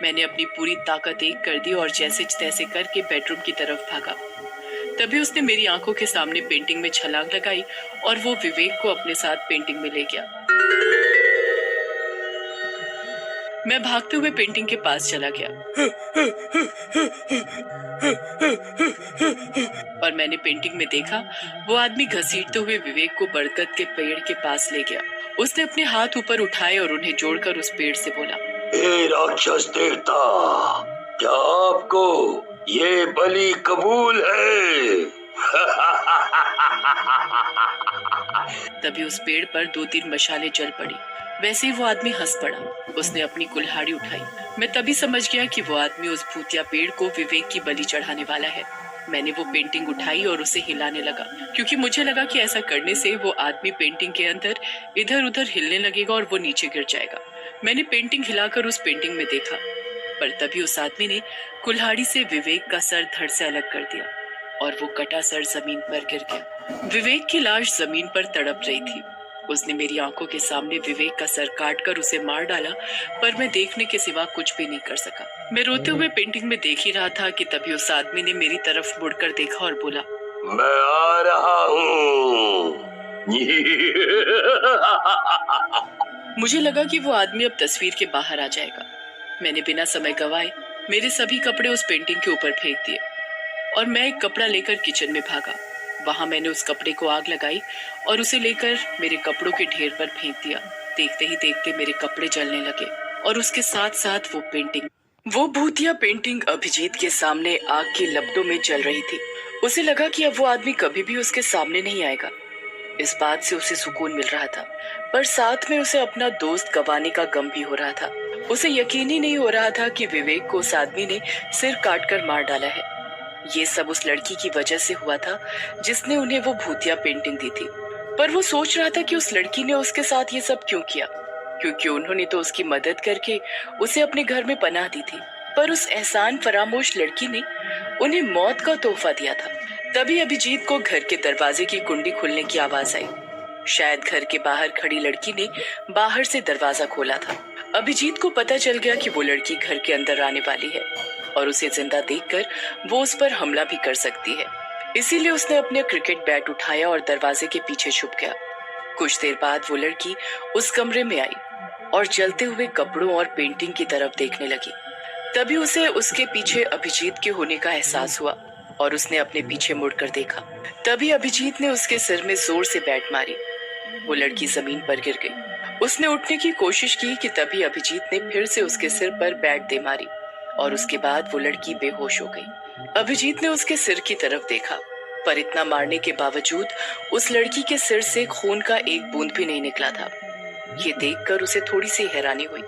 मैंने अपनी पूरी ताकत एक कर दी और जैसे तैसे करके बेडरूम की तरफ भागा। तभी उसने मेरी आंखों के सामने पेंटिंग में छलांग लगाई और वो विवेक को अपने साथ पेंटिंग में ले गया। मैं भागते हुए पेंटिंग के पास चला गया और मैंने पेंटिंग में देखा वो आदमी घसीटते हुए विवेक को बरगद के पेड़ के पास ले गया। उसने अपने हाथ ऊपर उठाए और उन्हें जोड़कर उस पेड़ से बोला, हे राक्षस देवता, क्या आपको ये बलि कबूल है? तभी उस पेड़ पर 2-3 मशालें जल पड़ी। वैसे ही वो आदमी हंस पड़ा। उसने अपनी कुल्हाड़ी उठाई। मैं तभी समझ गया कि वो आदमी उस भूतिया पेड़ को विवेक की बलि चढ़ाने वाला है। मैंने वो पेंटिंग उठाई और उसे हिलाने लगा, क्योंकि मुझे लगा कि ऐसा करने से वो आदमी पेंटिंग के अंदर इधर उधर हिलने लगेगा और वो नीचे गिर जाएगा। मैंने पेंटिंग हिलाकर उस पेंटिंग में देखा, पर तभी उस आदमी ने कुल्हाड़ी से विवेक का सर धड़ से अलग कर दिया और वो कटा सर जमीन पर गिर गया। विवेक की लाश जमीन पर तड़प रही थी। उसने मेरी आंखों के सामने विवेक का सर काटकर उसे मार डाला, पर मैं देखने के सिवा कुछ भी नहीं कर सका। मैं रोते हुए पेंटिंग में देख ही रहा था कि तभी उस आदमी ने मेरी तरफ मुड़कर देखा और बोला, मैं आ रहा हूँ। मुझे लगा कि वो आदमी अब तस्वीर के बाहर आ जाएगा। मैंने बिना समय गवाए मेरे सभी कपड़े उस पेंटिंग के ऊपर फेंक दिए और मैं एक कपड़ा लेकर किचन में भागा। वहां मैंने उस कपड़े को आग लगाई और उसे लेकर मेरे कपड़ों के ढेर पर फेंक दिया। देखते ही देखते मेरे कपड़े जलने लगे और उसके साथ साथ वो भूतिया पेंटिंग अभिजीत के सामने आग की लपटों में जल रही थी। उसे लगा कि अब वो आदमी कभी भी उसके सामने नहीं आएगा। इस बात से उसे सुकून मिल रहा था, पर साथ में उसे अपना दोस्त गंवाने का गम भी हो रहा था। उसे यकीन ही नहीं हो रहा था कि विवेक को उस आदमी ने सिर काटकर मार डाला है। ये सब उस लड़की की वजह से हुआ था जिसने उन्हें वो भूतिया पेंटिंग दी थी। पर वो सोच रहा था कि उस लड़की ने उसके साथ ये सब क्यों किया, क्योंकि उन्होंने तो उसकी मदद करके उसे अपने घर में पनाह दी थी। पर उस एहसान फरामोश लड़की ने उन्हें मौत का तोहफा दिया था। तभी अभिजीत को घर के दरवाजे की कुंडी खुलने की आवाज आई। शायद घर के बाहर खड़ी लड़की ने बाहर से दरवाजा खोला था। अभिजीत को पता चल गया कि वो लड़की घर के अंदर आने वाली है और उसे जिंदा देखकर वो उस पर हमला भी कर सकती है। इसीलिए उसने अपने क्रिकेट बैट उठाया और दरवाजे के पीछे छुप गया। कुछ देर बाद वो लड़की उस कमरे में आई और जलते हुए कपड़ों और पेंटिंग की तरफ देखने लगी। तभी उसे उसके पीछे अभिजीत के होने का एहसास हुआ और उसने अपने पीछे मुड़कर देखा। तभी अभिजीत ने उसके सिर में जोर से बैट मारी। वो लड़की जमीन पर गिर गई। उसने उठने की कोशिश की कि तभी अभिजीत ने फिर से उसके सिर पर बैट दे मारी और उसके बाद वो लड़की बेहोश हो गई। अभिजीत ने उसके सिर की तरफ देखा, पर इतना मारने के बावजूद उस लड़की के सिर से खून का एक बूंद भी नहीं निकला था। ये देखकर उसे थोड़ी सी हैरानी हुई,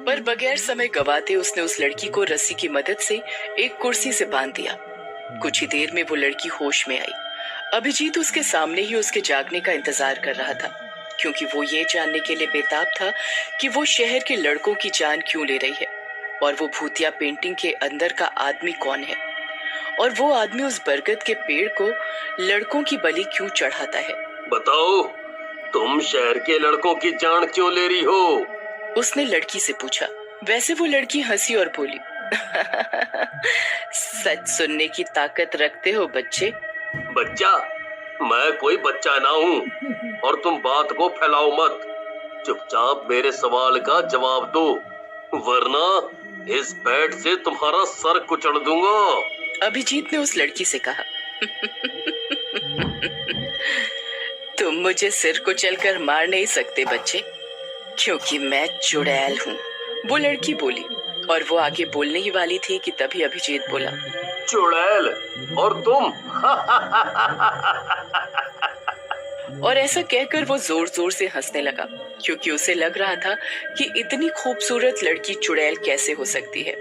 पर बगैर समय गवाते उसने उस लड़की को रस्सी की मदद से एक कुर्सी से बांध दिया। कुछ ही देर में वो लड़की होश में आई। अभिजीत उसके सामने ही उसके जागने का इंतजार कर रहा था, क्योंकि वो ये जानने के लिए बेताब था कि वो शहर के लड़कों की जान क्यों ले रही है और वो भूतिया पेंटिंग के अंदर का आदमी कौन है और वो आदमी उस बरगद के पेड़ को लड़कों की बलि क्यों चढ़ाता है। बताओ, तुम शहर के लड़कों की जान क्यों ले रही हो? उसने लड़की से पूछा। वैसे वो लड़की हंसी और बोली, सच सुनने की ताकत रखते हो बच्चे। बच्चा? मैं कोई बच्चा ना हूँ और तुम बात को फैलाओ मत। चुपचाप मेरे सवाल का जवाब दो, वरना इस बैट से तुम्हारा सर कुचल दूंगा। अभिजीत ने उस लड़की से कहा, तुम मुझे सिर कुचल कर मार नहीं सकते बच्चे, क्योंकि मैं चुड़ैल हूँ। वो लड़की बोली और वो आगे बोलने ही वाली थी कि तभी अभिजीत बोला, चुड़ैल और तुम? और ऐसा कहकर वो जोर जोर से हंसने लगा, क्योंकि उसे लग रहा था कि इतनी खूबसूरत लड़की चुड़ैल कैसे हो सकती है।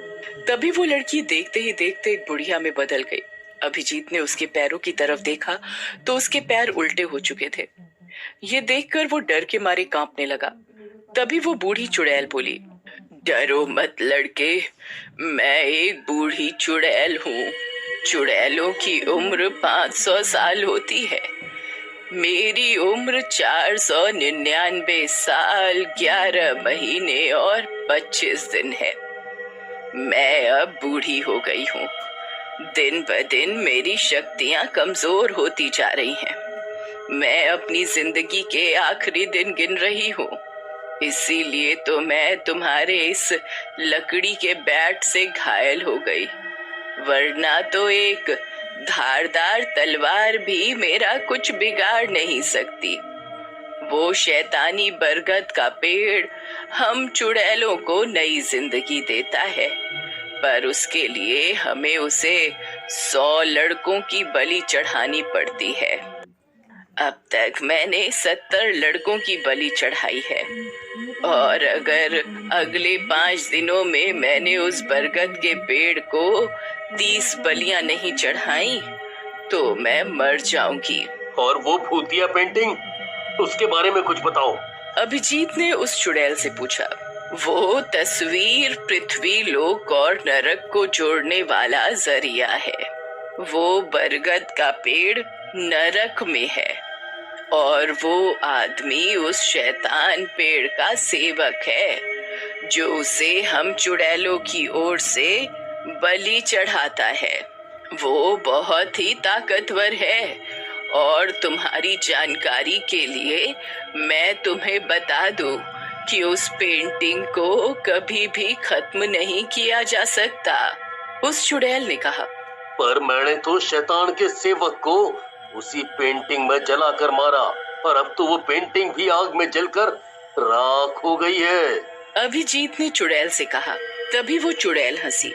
तभी वो लड़की देखते ही देखते एक बुढ़िया में बदल गई। अभिजीत ने उसके पैरों की तरफ देखा तो उसके पैर उल्टे हो चुके थे। ये देखकर वो डर के मारे कांपने लगा। तभी वो बूढ़ी चुड़ैल बोली, डरो मत लड़के, मैं एक बूढ़ी चुड़ैल हूँ। चुड़ैलों की उम्र 500 साल होती है। मेरी उम्र 499 साल 11 महीने और 25 दिन है। मैं अब बूढ़ी हो गई हूँ। दिन ब दिन मेरी शक्तियाँ कमजोर होती जा रही हैं। मैं अपनी जिंदगी के आखिरी दिन गिन रही हूँ। इसीलिए तो मैं तुम्हारे इस लकड़ी के बैट से घायल हो गई, वरना तो एक धारदार तलवार भी मेरा कुछ बिगाड़ नहीं सकती। वो शैतानी बरगद का पेड़ हम चुड़ैलों को नई जिंदगी देता है, पर उसके लिए हमें उसे 100 लड़कों की बलि चढ़ानी पड़ती है। अब तक मैंने 70 लड़कों की बलि चढ़ाई है, और अगर अगले 5 दिनों में मैंने उस बरगद के पेड़ को 30 बलियां नहीं चढ़ाई तो मैं मर जाऊंगी। और वो भूतिया पेंटिंग, उसके बारे में कुछ बताओ। अभिजीत ने उस चुड़ैल से पूछा। वो तस्वीर पृथ्वी लोक और नरक को जोड़ने वाला जरिया है। वो बरगद का पेड़ नरक में है और वो आदमी उस शैतान पेड़ का सेवक है जो उसे हम चुड़ैलों की ओर से बलि चढ़ाता है। वो बहुत ही ताकतवर है, और तुम्हारी जानकारी के लिए मैं तुम्हें बता दूं कि उस पेंटिंग को कभी भी खत्म नहीं किया जा सकता। उस चुड़ैल ने कहा। पर मैंने तो शैतान के सेवक को उसी पेंटिंग में जलाकर मारा, और अब तो वो पेंटिंग भी आग में जलकर राख हो गई है। अभिजीत ने चुड़ैल से कहा। तभी वो चुड़ैल हंसी।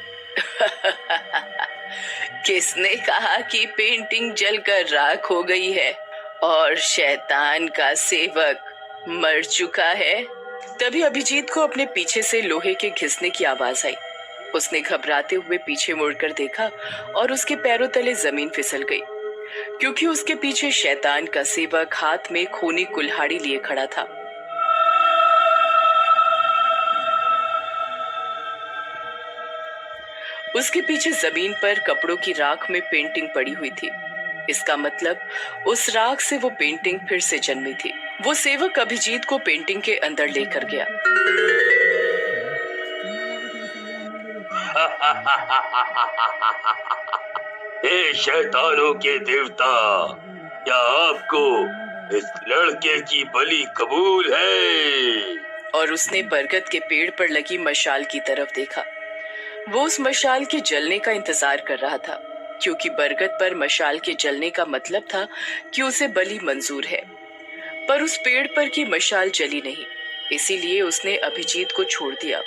किसने कहा कि पेंटिंग जलकर राख हो गई है और शैतान का सेवक मर चुका है? तभी अभिजीत को अपने पीछे से लोहे के घिसने की आवाज आई। उसने घबराते हुए पीछे मुड़कर देखा और उसके पैरों तले जमीन फिसल गई, क्योंकि उसके पीछे शैतान का सेवक हाथ में खूनी कुल्हाड़ी लिए खड़ा था। उसके पीछे जमीन पर कपड़ों की राख में पेंटिंग पड़ी हुई थी। इसका मतलब उस राख से वो पेंटिंग फिर से जन्मी थी। वो सेवक अभिजीत को पेंटिंग के अंदर लेकर गया। हे शैतानों के देवता, क्या आपको इस लड़के की बलि कबूल है? और उसने बरगद के पेड़ पर लगी मशाल की तरफ देखा। वो उस मशाल के जलने का इंतजार कर रहा था, क्योंकि बरगद पर मशाल के जलने का मतलब था कि उसे बलि मंजूर है। पर उस पेड़ पर की मशाल जली नहीं, इसीलिए उसने अभिजीत को छोड़ दिया।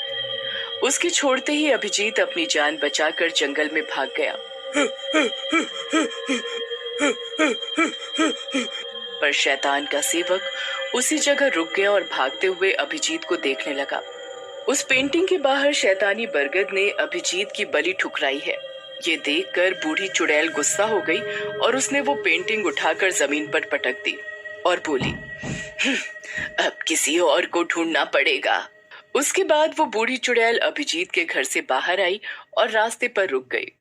उसके छोड़ते ही अभिजीत अपनी जान बचाकर जंगल में भाग गया। पर शैतान का सेवक उसी जगह रुक गया और भागते हुए अभिजीत को देखने लगा। उस पेंटिंग के बाहर शैतानी बरगद ने अभिजीत की बलि ठुकराई है। ये देखकर बूढ़ी चुड़ैल गुस्सा हो गई और उसने वो पेंटिंग उठाकर जमीन पर पटक दी और बोली, अब किसी और को ढूंढना पड़ेगा। उसके बाद वो बूढ़ी चुड़ैल अभिजीत के घर से बाहर आई और रास्ते पर रुक गई।